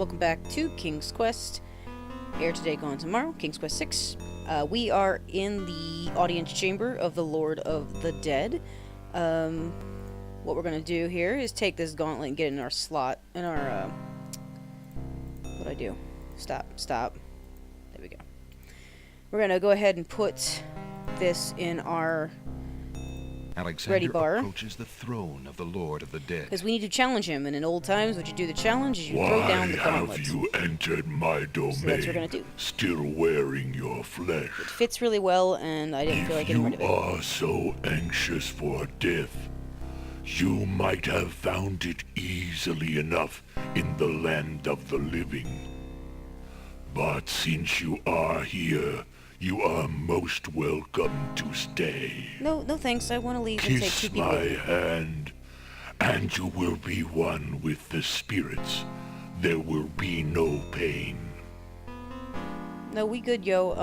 welcome back to King's Quest. Air today, gone tomorrow, King's Quest 6. We are in the audience chamber of the Lord of the Dead. What we're going to do here is take this gauntlet and get it in our slot, in our, what'd I do? Stop. There we go. We're going to go ahead and put this in our Alexander ready bar. approaches the throne of the Lord of the Dead. Because we need to challenge him, and in old times, what you do the challenge is you throw down the gauntlet. Why have you entered my domain, So that's what we're gonna do. still wearing your flesh? It fits really well, and I didn't feel like getting rid of If it. you are so anxious for death, you might have found it easily enough in the land of the living. But since you are here, you are most welcome to stay. No thanks. I want to leave and take Kiss two people. my hand, and you will be one with the spirits. There will be no pain. No, we good, yo.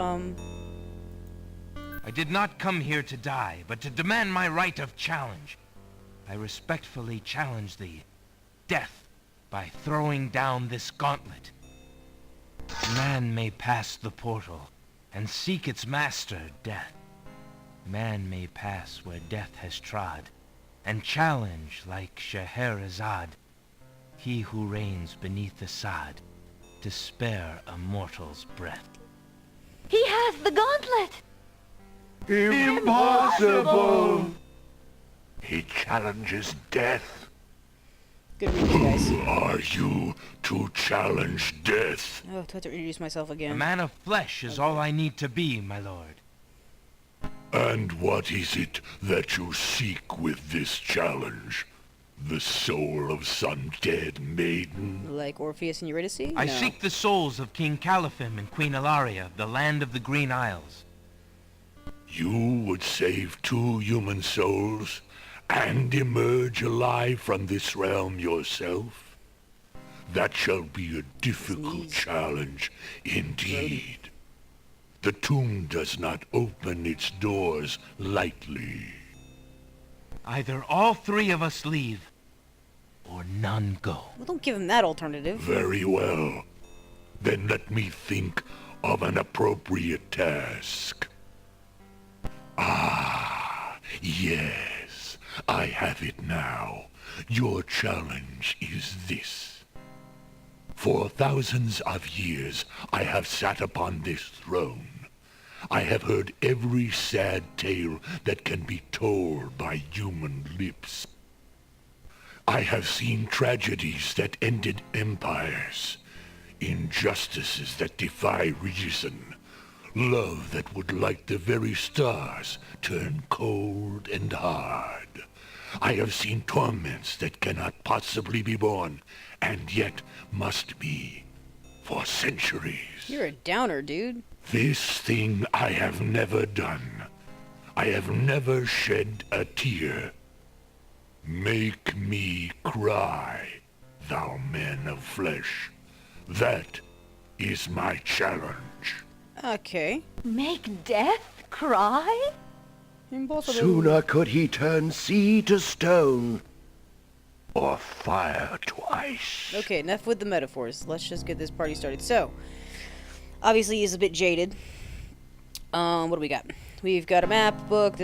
I did not come here to die, but to demand my right of challenge. I respectfully challenge thee, death, by throwing down this gauntlet. Man may pass the portal and seek its master, death. Man may pass where death has trod, and challenge like AlHazzarad, he who reigns beneath the sod, to spare a mortal's breath. He has the gauntlet! Impossible! He challenges death. Good reading, guys. Who are you to challenge death? Oh, do I have to introduce myself A again? man of flesh is all I need to be, my lord. And what is it that you seek with this challenge? The soul of some dead maiden? Like Orpheus and Eurydice? I No. seek the souls of King Caliphim and Queen Ilaria, the land of the Green Isles. You would save 2 human souls and emerge alive from this realm yourself? That shall be a difficult Sneeze. challenge indeed. The tomb does not open its doors lightly. Either all 3 of us leave, or none go. Well, don't give him that alternative. Very well. Then let me think of an appropriate task. Ah, yes. I have it now. Your challenge is this. For thousands of years, I have sat upon this throne. I have heard every sad tale that can be told by human lips. I have seen tragedies that ended empires, injustices that defy reason, love that would light the very stars turn cold and hard. I have seen torments that cannot possibly be borne, and yet must be, for centuries. You're a downer, dude. This thing I have never done. I have never shed a tear. Make me cry, thou man of flesh. That is my challenge. Okay. Make death cry? Impossible. Sooner could he turn sea to stone. Or fire to ice. Okay, enough with the metaphors. Let's just get this party started. So, obviously he's a bit jaded. What do we got? We've got a map, book,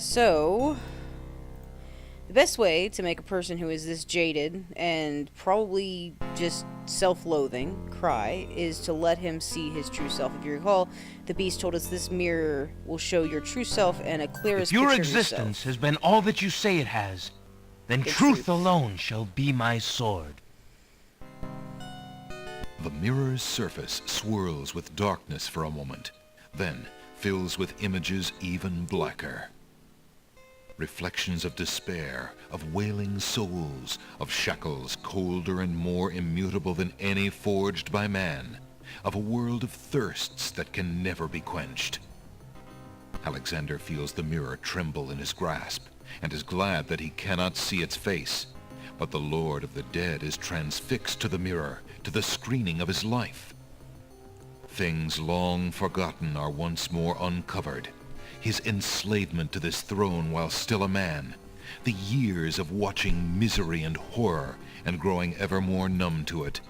So, the best way to make a person who is this jaded and probably just self-loathing cry is to let him see his true self. If you recall, the beast told us this mirror will show your true self and a clearest If your picture of existence yourself. has been all that you say it has, then Good truth truth. alone shall be my sword. The mirror's surface swirls with darkness for a moment, then fills with images even blacker. Reflections of despair, of wailing souls, of shackles colder and more immutable than any forged by man, of a world of thirsts that can never be quenched. Alexander feels the mirror tremble in his grasp, and is glad that he cannot see its face. But the Lord of the Dead is transfixed to the mirror, to the screening of his life. Things long forgotten are once more uncovered. His enslavement to this throne while still a man, the years of watching misery and horror and growing ever more numb to it,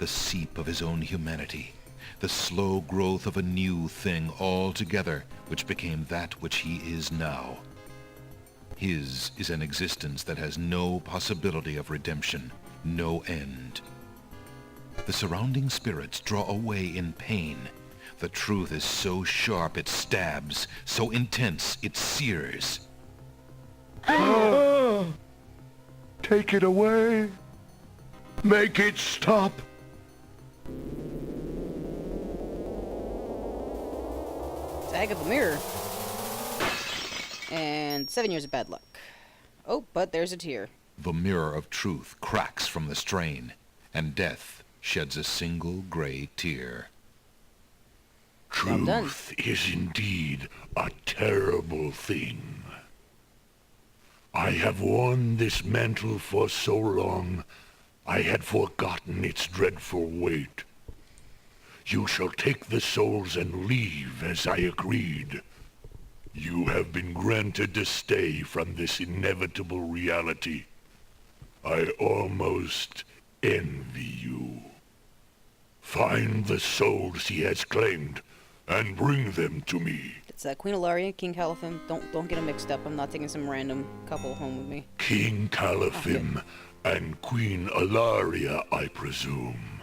the seep of his own humanity, the slow growth of a new thing altogether, which became that which he is now. His is an existence that has no possibility of redemption, no end. The surrounding spirits draw away in pain. The truth is so sharp it stabs, so intense it sears. Take it away. Make it stop. Tag of the mirror. And 7 years of bad luck. Oh, but there's a tear. The mirror of truth cracks from the strain, and death sheds a single gray tear. Well done. Truth is indeed a terrible thing. I have worn this mantle for so long, I had forgotten its dreadful weight. You shall take the souls and leave as I agreed. You have been granted a stay from this inevitable reality. I almost envy you. Find the souls he has claimed, and bring them to me. It's Queen Ilaria, King Caliphim. Don't get them mixed up. I'm not taking some random couple home with me. King Caliphim and Queen Ilaria, I presume.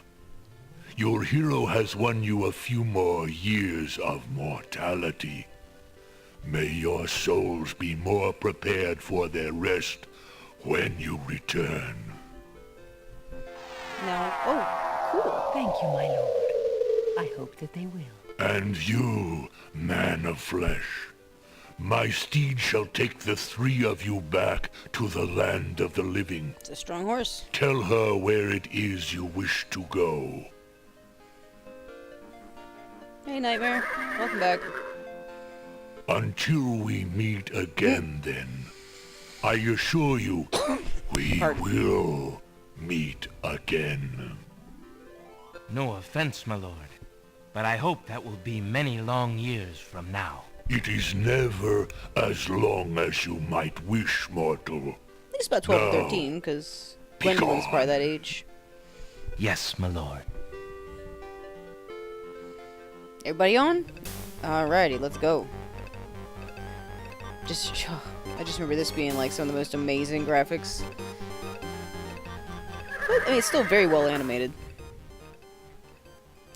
Your hero has won you a few more years of mortality. May your souls be more prepared for their rest when you return. Now, oh, cool. Thank you, my lord. I hope that they will. And you, man of flesh, my steed shall take the three of you back to the land of the living. It's a strong horse. Tell her where it is you wish to go. Hey, Nightmare. Welcome back. Until we meet again, then, I assure you, we will meet again. No offense, my lord, but I hope that will be many long years from now. It is never as long as you might wish, mortal. At least about 12 or No. 13, because Be Gwendolyn's gone. probably that age. Yes, my lord. Everybody on? Alrighty, let's go. I just remember this being like some of the most amazing graphics. But, I mean, it's still very well animated.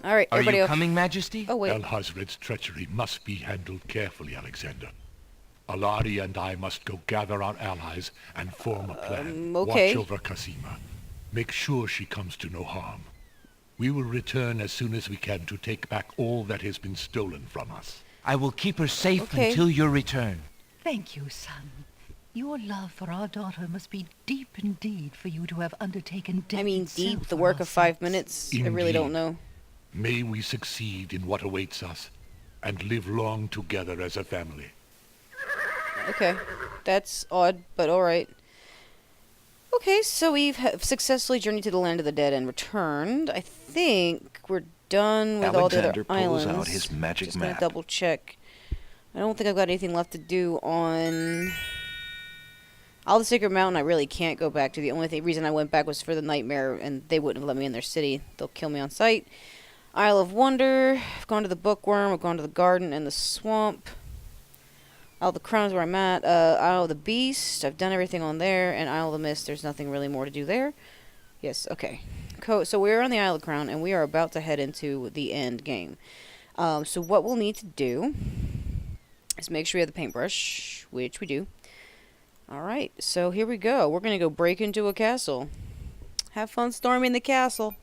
Alright, Are everybody you off. coming, Majesty? Oh, wait. AlHazzarad's treachery must be handled carefully, Alexander. Alari and I must go gather our allies and form a plan. okay. Watch over Cassima. Make sure she comes to no harm. We will return as soon as we can to take back all that has been stolen from us. I will keep her safe Okay. until your return. Thank you, son. Your love for our daughter must be deep indeed for you to have undertaken death I mean, itself deep, the for work our of 5 sakes. minutes. I really don't Indeed. know. May we succeed in what awaits us, and live long together as a family. Okay. That's odd, but alright. Okay, so we've successfully journeyed to the land of the dead and returned. I think we're done with all the Alexander other pulls islands. out his magic Just gonna map. double check. I don't think I've got anything left to do on All the Sacred Mountain. I really can't go back to. The only reason I went back was for the nightmare, and they wouldn't have let me in their city. They'll kill me on sight. Isle of Wonder. I've gone to the Bookworm. I've gone to the Garden and the Swamp. Isle of the Crown is where I'm at. Isle of the Beast. I've done everything on there. And Isle of the Mist. There's nothing really more to do there. Yes, okay. So we're on the Isle of the Crown, and we are about to head into the end game. So what we'll need to do is make sure we have the paintbrush, which we do. Alright, so here we go. We're going to go break into a castle. Have fun storming the castle.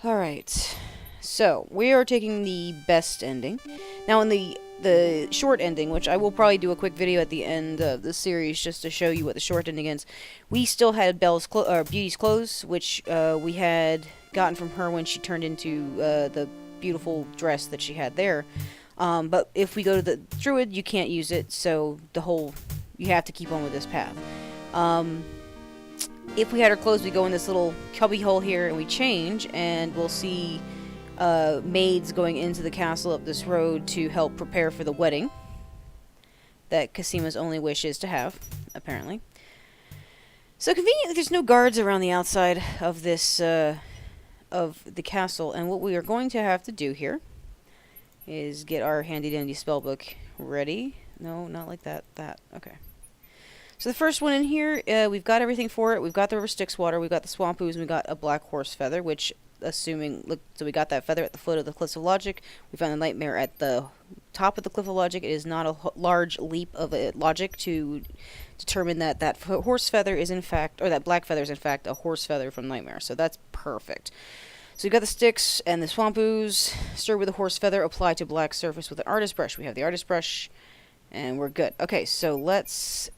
Alright, so we are taking the best ending. Now in the short ending, which I will probably do a quick video at the end of the series just to show you what the short ending is, we still had Beauty's clothes, which we had gotten from her when she turned into the beautiful dress that she had there. But if we go to the druid, you can't use it, so you have to keep on with this path. If we had our clothes, we go in this little cubby hole here and we change, and we'll see maids going into the castle up this road to help prepare for the wedding that Cassima's only wish is to have, apparently. So conveniently, there's no guards around the outside of this, of the castle, and what we are going to have to do here is get our handy-dandy spellbook ready. No, not like that. Okay. So the first one in here, we've got everything for it. We've got the River Styx water, we've got the Swamp Ooze, and we got a black horse feather, which, so we got that feather at the foot of the Cliffs of Logic. We found the nightmare at the top of the Cliff of Logic. It is not a large leap of logic to determine that that horse feather is in fact, or that black feather is in fact a horse feather from Nightmare. So that's perfect. So we've got the Styx and the Swamp Ooze. Stir with a horse feather. Apply to black surface with an artist brush. We have the artist brush, and we're good. Okay, so let's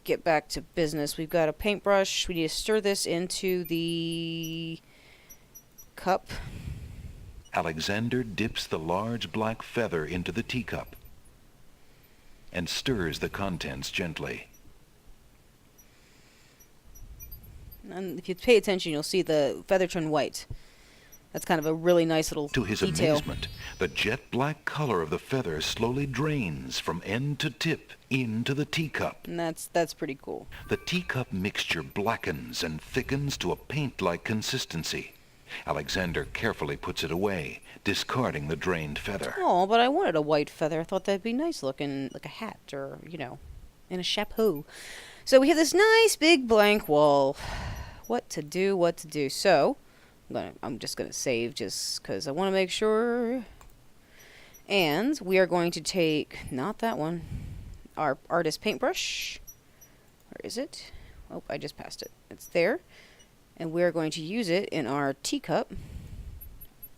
get back to business. We've got a paintbrush. We need to stir this into the cup. Alexander dips the large black feather into the teacup and stirs the contents gently. And if you pay attention, you'll see the feather turn white. That's kind of a really nice little To his detail. amazement, the jet black color of the feather slowly drains from end to tip into the teacup. And that's pretty cool. The teacup mixture blackens and thickens to a paint-like consistency. Alexander carefully puts it away, discarding the drained feather. Oh, but I wanted a white feather. I thought that'd be nice looking, like a hat or, in a chapeau. So we have this nice big blank wall. What to do. So, I'm just going to save just because I want to make sure. And we are going to take, not that one, our artist paintbrush. Where is it? Oh, I just passed it. It's there. And we're going to use it in our teacup.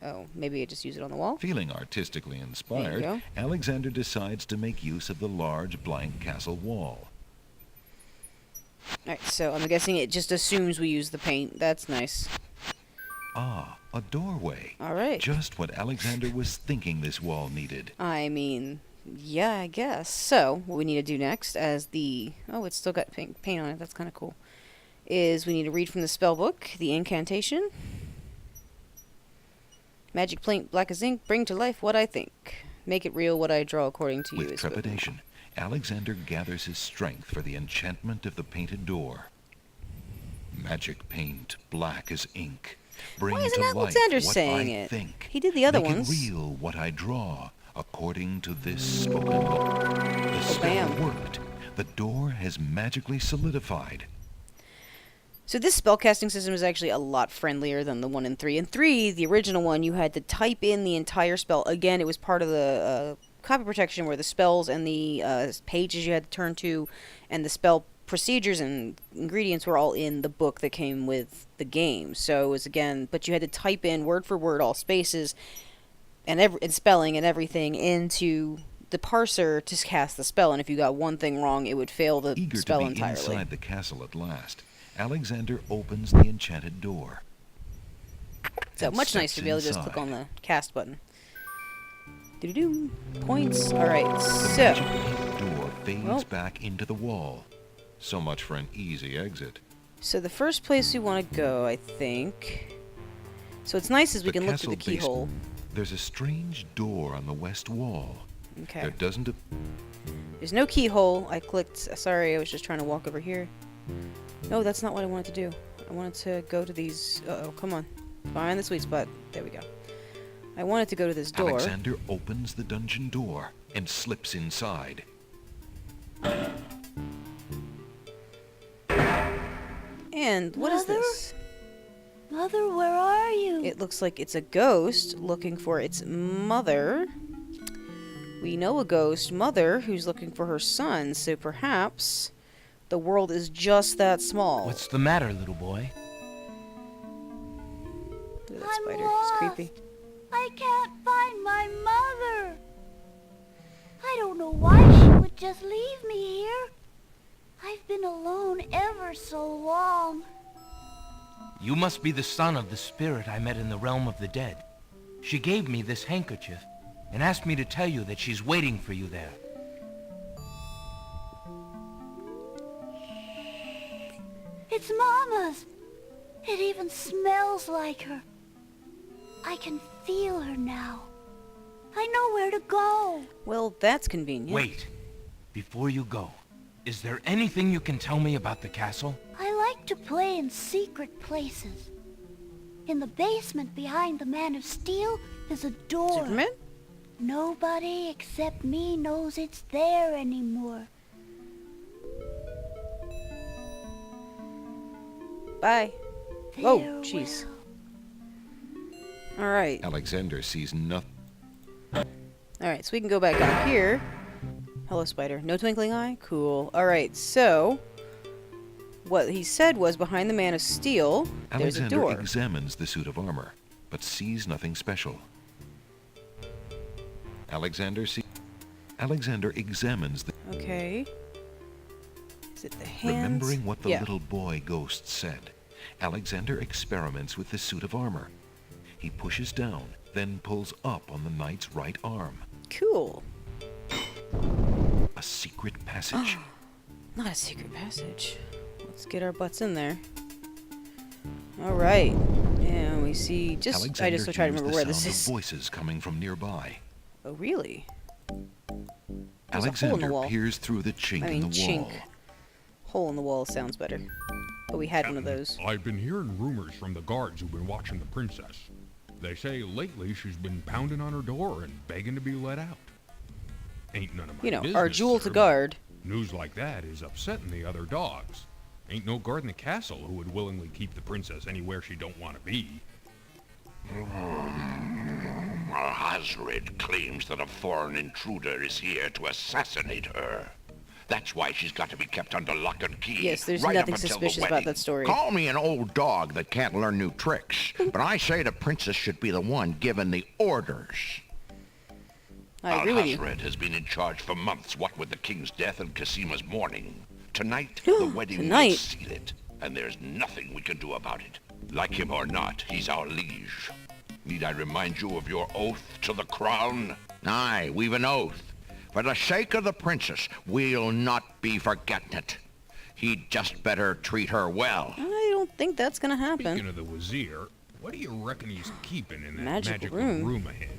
Oh, maybe I just use it on the wall. Feeling artistically There inspired, you go. Alexander decides to make use of the large blank castle wall. Alright, so I'm guessing it just assumes we use the paint. That's nice. Ah, a doorway. Alright. Just what Alexander was thinking this wall needed. I mean, yeah, I guess. So, what we need to do next, as the... Oh, it's still got paint on it. That's kind of cool. Is we need to read from the spell book, the incantation. Magic paint, black as ink, bring to life what I think. Make it real what I draw according to you. With trepidation, Alexander gathers his strength for the enchantment of the painted door. Magic paint, black as ink. Bring Why isn't to life Alexander what saying I it? think. He did the other Make ones. it real what I draw, according to this spoken law. The spell Bam. worked. The door has magically solidified. So this spellcasting system is actually a lot friendlier than the one in 3. In 3, the original one, you had to type in the entire spell. Again, it was part of the copy protection where the spells and the pages you had to turn to and the spell procedures and ingredients were all in the book that came with the game. So it was, again, but you had to type in word for word all spaces and spelling and everything into the parser to cast the spell. And if you got one thing wrong, it would fail the Eager spell to be entirely. inside the castle at last, Alexander opens the enchanted door. So and much nicer steps to be able to just click inside. on the cast button. Doo-doo-doo. Points. Alright, The so... magic paint door fades Well. back into the wall. So much for an easy exit. So the first place we want to go, I think... So what's nice is we The can look through the castle keyhole. There's a strange door on the west wall. Okay. There doesn't a There's no keyhole. I clicked... Sorry, I was just trying to walk over here. No, that's not what I wanted to do. I wanted to go to these... Uh-oh, come on. Find the sweet spot. There we go. I wanted to go to this door. Alexander opens the dungeon door and slips inside. And what is Mother? this? Mother, where are you? It looks like it's a ghost looking for its mother. We know a ghost mother who's looking for her son, so perhaps the world is just that small. What's the matter, little boy? Look at that I'm spider. lost. He's creepy. I can't find my mother. I don't know why she would just leave me here. I've been alone ever so long. You must be the son of the spirit I met in the realm of the dead. She gave me this handkerchief and asked me to tell you that she's waiting for you there. It's Mama's. It even smells like her. I can feel her now. I know where to go. Well, that's convenient. Wait. Before you go, is there anything you can tell me about the castle? I like to play in secret places. In the basement behind the Man of Steel is a door. Superman? Nobody except me knows it's there anymore. Bye. Oh, Farewell. jeez. Alright. Alexander sees nothing. Alright, so we can go back out here. Hello, spider. No twinkling eye? Cool. Alright, so... what he said was behind the Man of Steel, there's a Alexander door. examines the suit of armor, but sees nothing special. Alexander examines the... Okay. Is it the hands? Remembering what the Yeah. little boy ghost said, Alexander experiments with the suit of armor. He pushes down, then pulls up on the knight's right arm. Cool. A secret passage. Not a secret passage. Let's get our butts in there. Alright. And we see... Alexander I just try to hears remember the where sound this of is. voices coming from nearby. Oh, really? There's a hole in the Alexander wall. peers through the chink in the chink. wall. Hole in the wall sounds better. But we had one of those. I've been hearing rumors from the guards who've been watching the princess. They say lately she's been pounding on her door and begging to be let out. Ain't none of my You know, business, our jewel sir, to but guard. News like that is upsetting the other dogs. Ain't no guard in the castle who would willingly keep the princess anywhere she don't want to be. AlHazzarad claims that a foreign intruder is here to assassinate her. That's why she's got to be kept under lock and key. Yes, there's right nothing up until the suspicious about wedding. that story. Call me an old dog that can't learn new tricks, but I say the princess should be the one giving the orders. I agree with you. AlHazzarad has been in charge for months, what with the king's death and Cassima's mourning. Tonight, the wedding will Tonight? seal it, and there's nothing we can do about it. Like him or not, he's our liege. Need I remind you of your oath to the crown? Aye, we've an oath. For the sake of the princess, we'll not be forgetting it. He'd just better treat her well. I don't think that's gonna happen. Speaking of the Wazir, what do you reckon he's keeping in that Magical magical room. room of his?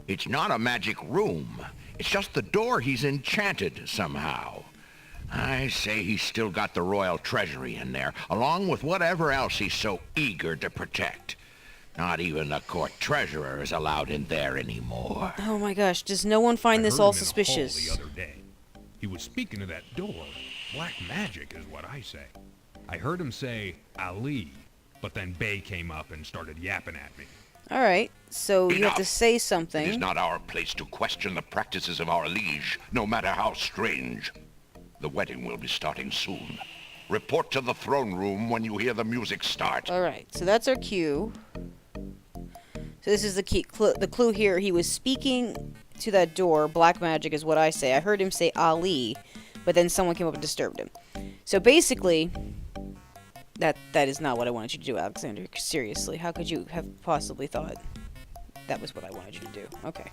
It's not a magic room. It's just the door he's enchanted somehow. I say he's still got the royal treasury in there, along with whatever else he's so eager to protect. Not even the court treasurer is allowed in there anymore. Oh my gosh, does no one find I this heard all him in the hall suspicious? the other day. He was speaking of that door. Black magic is what I say. I heard him say Ali, but then Bay came up and started yapping at me. Alright, so you have to Enough. say It is something. not our place to question the practices of our liege, no matter how strange. The wedding will be starting soon. Report to the throne room when you hear the music start. Alright, so that's our cue. So this is the key. The clue here, he was speaking to that door. Black magic is what I say. I heard him say Ali, but then someone came up and disturbed him. So basically, that is not what I wanted you to do, Alexander. Seriously, how could you have possibly thought that was what I wanted you to do? Okay.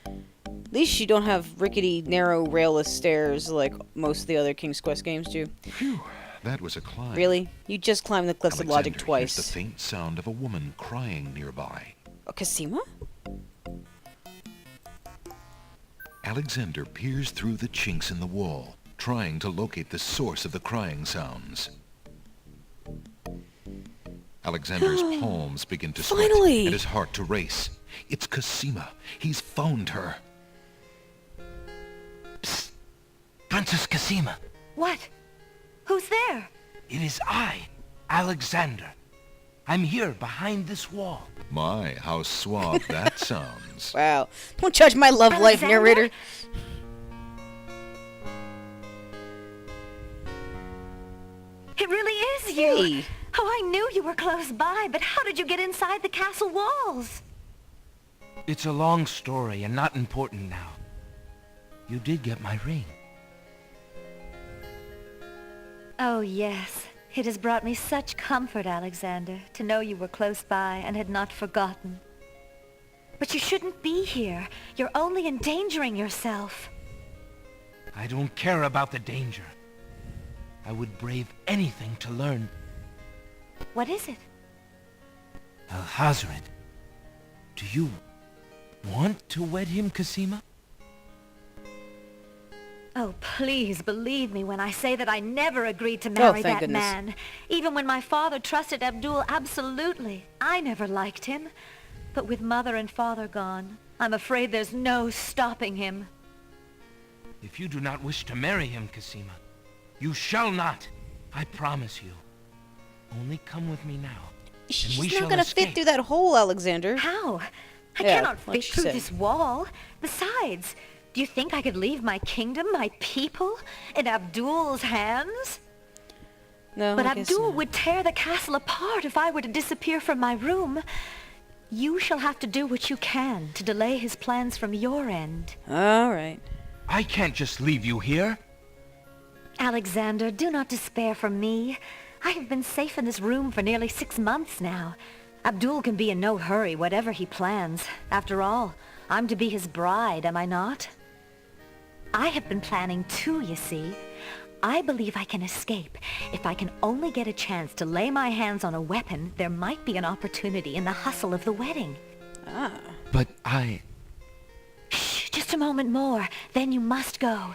At least you don't have rickety, narrow, railless stairs like most of the other King's Quest games do. Phew, that was a climb. Really? You just climbed the cliffs of logic Alexander hears twice. the faint sound of a woman crying nearby. Oh, Cassima? Alexander peers through the chinks in the wall, trying to locate the source of the crying sounds. Alexander's palms begin to sweat Finally! and his heart to race. It's Cassima. He's found her. Psst. Princess Cassima, What? Who's there? it is I, Alexander. I'm here behind this wall. My, how suave that sounds. Wow. Don't judge my love life, Alexander? narrator. It really is you. Hey. Oh, I knew you were close by, but how did you get inside the castle walls? It's a long story and not important now. You did get my ring. Oh, yes. It has brought me such comfort, Alexander, to know you were close by and had not forgotten. But you shouldn't be here. You're only endangering yourself. I don't care about the danger. I would brave anything to learn. What is it? AlHazzarad, do you want to wed him, Cassima? Oh, please believe me when I say that I never agreed to marry thank that goodness. man. Even when my father trusted Abdul absolutely. I never liked him. But with mother and father gone, I'm afraid there's no stopping him. If you do not wish to marry him, Cassima, you shall not. I promise you. Only come with me now. and we She's shall not gonna escape. fit through that hole, Alexander. How? I Yeah, cannot like fit she through said. this wall. Besides, do you think I could leave my kingdom, my people, in Abdul's hands? No, But I guess Abdul not. would tear the castle apart if I were to disappear from my room. You shall have to do what you can to delay his plans from your end. All right. I can't just leave you here. Alexander, do not despair for me. I have been safe in this room for nearly 6 months now. Abdul can be in no hurry, whatever he plans. After all, I'm to be his bride, am I not? I have been planning too, you see. I believe I can escape. If I can only get a chance to lay my hands on a weapon, there might be an opportunity in the hustle of the wedding. Ah. But I... Shh, just a moment more, then you must go.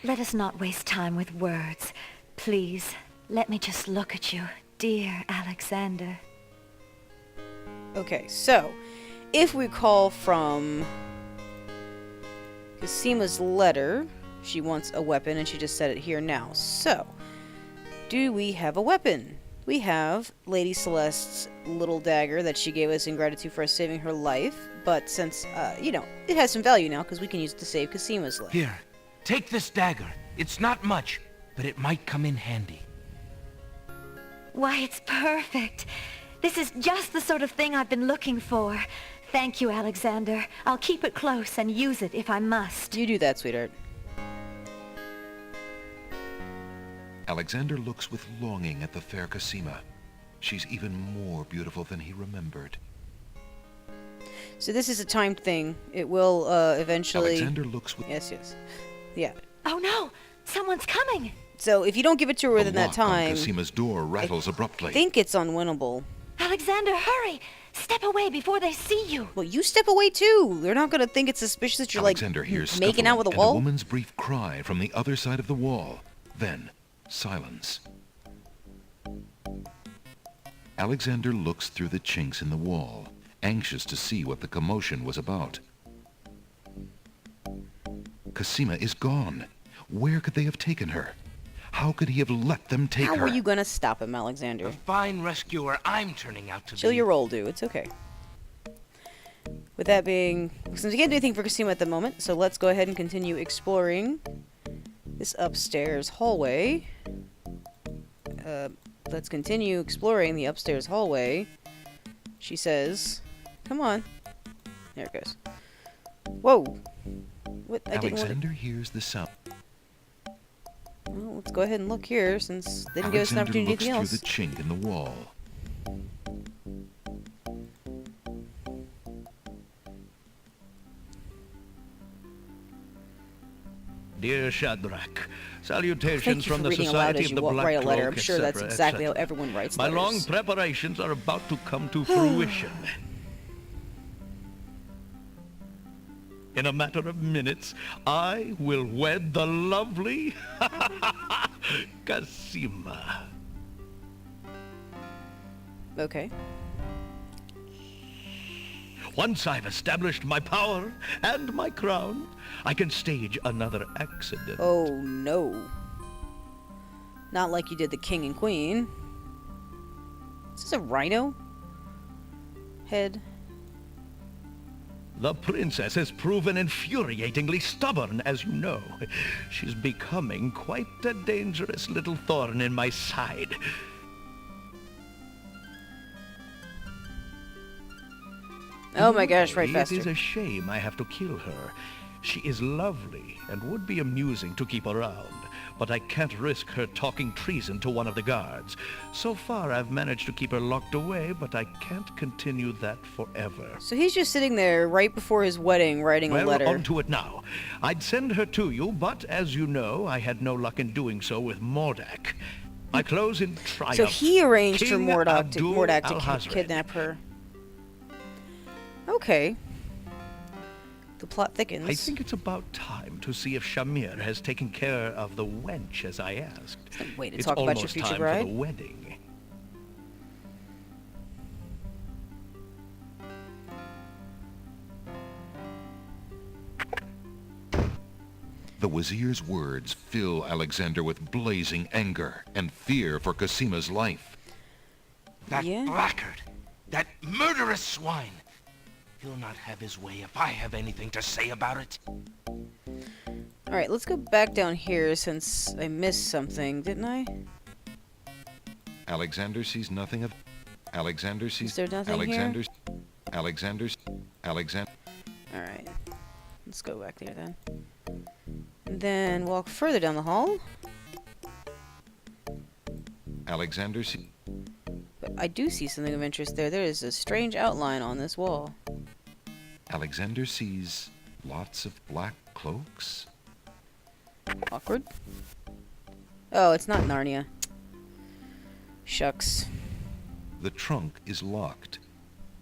Let us not waste time with words. Please, let me just look at you, dear Alexander. Okay, so if we call from Cassima's letter, she wants a weapon, and she just said it here now. So, do we have a weapon? We have Lady Celeste's little dagger that she gave us in gratitude for us saving her life, but since, it has some value now because we can use it to save Cassima's life. Here, take this dagger. It's not much, but it might come in handy. Why, it's perfect. This is just the sort of thing I've been looking for. Thank you, Alexander. I'll keep it close and use it if I must. You do that, sweetheart. Alexander looks with longing at the fair Cassima. She's even more beautiful than he remembered. So this is a timed thing. It will eventually... Alexander looks with... Yes. Yeah. Oh no! Someone's coming! So if you don't give it to her within The that lock on time, Cassima's door rattles abruptly. I think it's unwinnable. Alexander, hurry! Step away before they see you! Well, you step away too. They're not gonna think it's suspicious that you're Alexander hears making out with a scuffling wall. and a woman's brief cry from the other side of the wall. Then, silence. Alexander looks through the chinks in the wall, anxious to see what the commotion was about. Cassima is gone. Where could they have taken her? How could he have let them take How her? are you gonna stop him, Alexander? The fine rescuer I'm turning out to Chill be. your roll, dude. It's okay. With that being... Since we can't do anything for Cassima at the moment, so let's go ahead and continue exploring this upstairs hallway. Let's continue exploring the upstairs hallway. She says... Come on. There it goes. Whoa! What? I didn't want Alexander hears the sound. Well, let's go ahead and look here, since they didn't give us an Alexander opportunity to do looks anything through else. the chink in the wall. Dear Shadrach, salutations Thank you from for the reading aloud Society as of you the Black write a letter. Cloak, I'm sure that's etc., exactly how etc. everyone writes My letters. long preparations are about to come to fruition. In a matter of minutes, I will wed the lovely Cassima. Okay. Once I've established my power and my crown, I can stage another accident. Oh no. Not like you did the king and queen. Is this a rhino head? The princess has proven infuriatingly stubborn, as you know. She's becoming quite a dangerous little thorn in my side. Oh my gosh, right It faster. is a shame I have to kill her. She is lovely and would be amusing to keep around, but I can't risk her talking treason to one of the guards. So far, I've managed to keep her locked away, but I can't continue that forever. So he's just sitting there right before his wedding writing a Well, letter. on to it now. I'd send her to you, but as you know, I had no luck in doing so with Mordak. I close in triumph. So he arranged for King Mordak Abdul to AlHazzarad. kidnap her. Okay. The plot thickens. I think it's about time to see if Shamir has taken care of the wench as I asked. Wait to It's talk about your almost future time bride? for the wedding. The Wazir's words fill Alexander with blazing anger and fear for Cassima's life. That Yeah? blackguard! That murderous swine! He'll not have his way if I have anything to say about it. Alright, let's go back down here since I missed something, didn't I? Alexander sees nothing of... Alexander sees... Is there nothing Alexander's... Alexander's... Alexander... Alright. Let's go back there then. And then walk further down the hall. Alexander sees... But I do see something of interest there. There is a strange outline on this wall. Alexander sees lots of black cloaks. Awkward. Oh, it's not Narnia. Shucks. The trunk is locked.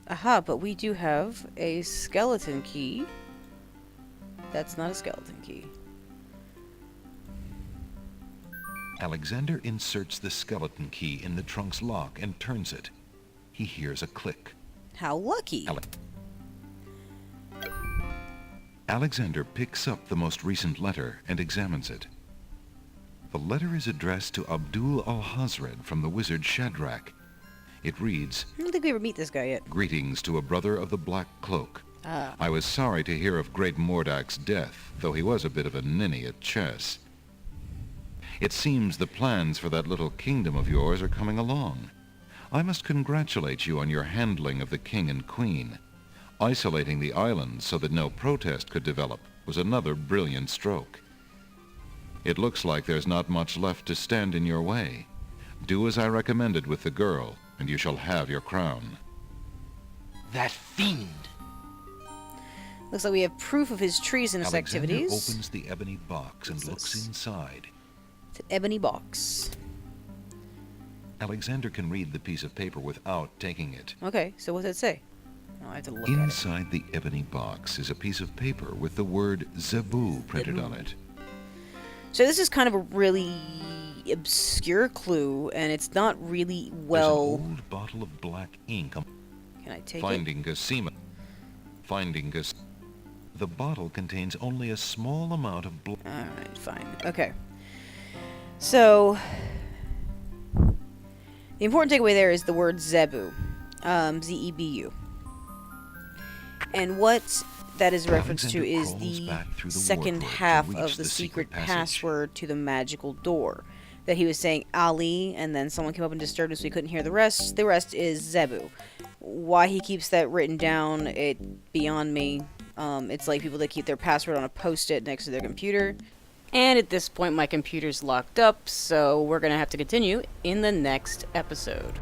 Aha, but we do have a skeleton key. That's not a skeleton key. Alexander inserts the skeleton key in the trunk's lock and turns it. He hears a click. How lucky. Alexander picks up the most recent letter and examines it. The letter is addressed to Abdul AlHazzarad from the wizard Shadrach. It reads, I don't think we ever meet this guy yet. "Greetings to a brother of the Black Cloak. Ah. I was sorry to hear of great Mordak's death, though he was a bit of a ninny at chess. It seems the plans for that little kingdom of yours are coming along. I must congratulate you on your handling of the king and queen. Isolating the islands so that no protest could develop was another brilliant stroke. It looks like there's not much left to stand in your way. Do as I recommended with the girl, and you shall have your crown." That fiend! Looks like we have proof of his treasonous Alexander activities. opens the ebony box and What's looks this? inside. It's an ebony box. Alexander can read the piece of paper without taking it. Okay, so what does it say? Oh, I have to look at it. Inside the ebony box is a piece of paper with the word Zebu printed on it. So this is kind of a really obscure clue, and it's not really There's well... an old bottle of black ink. Can I take it? Finding Cassima. Finding Cass... The bottle contains only a small amount of blood. Alright, fine. Okay. So... the important takeaway there is the word Zebu. Z-E-B-U. And what that is a reference to Alexander is crawls the back through the second wardrobe to half reach of the the secret secret passage. password to the magical door. That he was saying Ali, and then someone came up and disturbed him so he couldn't hear the rest. The rest is Zebu. Why he keeps that written down, it beyond me. It's like people that keep their password on a post-it next to their computer. And at this point, my computer's locked up, so we're going to have to continue in the next episode.